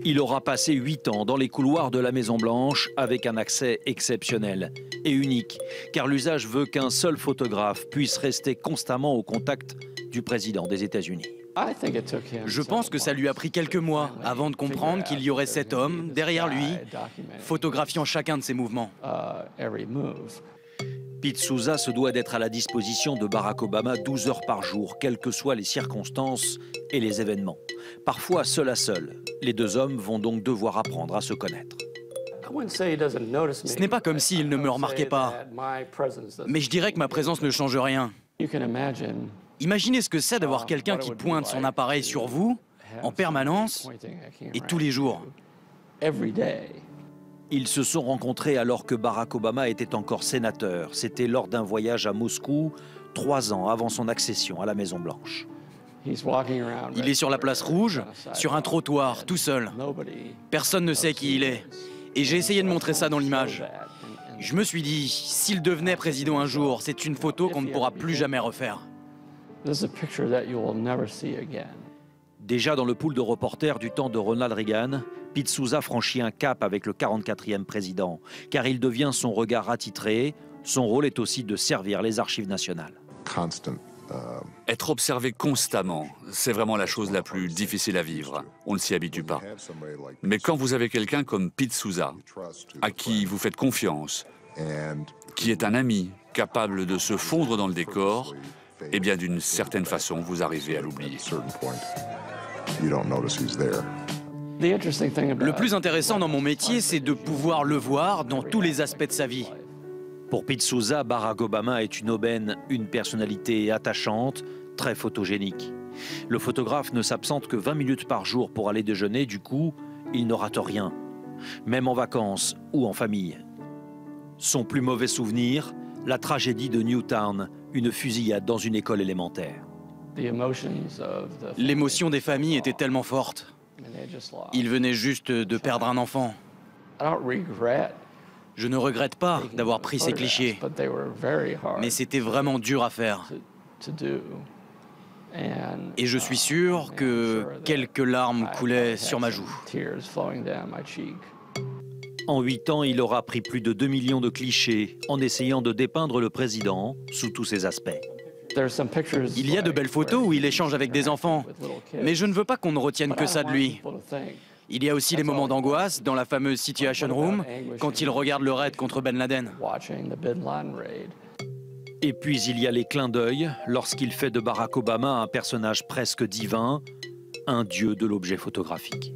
Il aura passé 8 ans dans les couloirs de la Maison-Blanche avec un accès exceptionnel et unique, car l'usage veut qu'un seul photographe puisse rester constamment au contact du président des États-Unis. Je pense que ça lui a pris quelques mois avant de comprendre qu'il y aurait cet homme derrière lui, photographiant chacun de ses mouvements. Pete Souza se doit d'être à la disposition de Barack Obama 12 heures par jour, quelles que soient les circonstances et les événements. Parfois seul à seul. Les deux hommes vont donc devoir apprendre à se connaître. Ce n'est pas comme s'il ne me remarquait pas, mais je dirais que ma présence ne change rien. Imaginez ce que c'est d'avoir quelqu'un qui pointe son appareil sur vous, en permanence, et tous les jours. Ils se sont rencontrés alors que Barack Obama était encore sénateur. C'était lors d'un voyage à Moscou, 3 ans avant son accession à la Maison-Blanche. Il est sur la place rouge, sur un trottoir, tout seul. Personne ne sait qui il est. Et j'ai essayé de montrer ça dans l'image. Je me suis dit, s'il devenait président un jour, c'est une photo qu'on ne pourra plus jamais refaire. Déjà dans le pool de reporters du temps de Ronald Reagan, Pete Souza franchit un cap avec le 44e président, car il devient son regard attitré. Son rôle est aussi de servir les archives nationales. Être observé constamment, c'est vraiment la chose la plus difficile à vivre. On ne s'y habitue pas. Mais quand vous avez quelqu'un comme Pete Souza, à qui vous faites confiance, qui est un ami, capable de se fondre dans le décor, eh bien d'une certaine façon, vous arrivez à l'oublier. Le plus intéressant dans mon métier, c'est de pouvoir le voir dans tous les aspects de sa vie. Pour Pete Souza, Barack Obama est une aubaine, une personnalité attachante, très photogénique. Le photographe ne s'absente que 20 minutes par jour pour aller déjeuner, du coup, il ne rate rien, même en vacances ou en famille. Son plus mauvais souvenir, la tragédie de Newtown, une fusillade dans une école élémentaire. L'émotion des familles était tellement forte. Ils venaient juste de perdre un enfant. Je ne regrette pas d'avoir pris ces clichés, mais c'était vraiment dur à faire. Et je suis sûr que quelques larmes coulaient sur ma joue. En 8 ans, il aura pris plus de 2 millions de clichés en essayant de dépeindre le président sous tous ses aspects. Il y a de belles photos où il échange avec des enfants, mais je ne veux pas qu'on ne retienne que ça de lui. Il y a aussi les moments d'angoisse dans la fameuse Situation Room, quand il regarde le raid contre Ben Laden. Et puis il y a les clins d'œil lorsqu'il fait de Barack Obama un personnage presque divin, un dieu de l'objet photographique.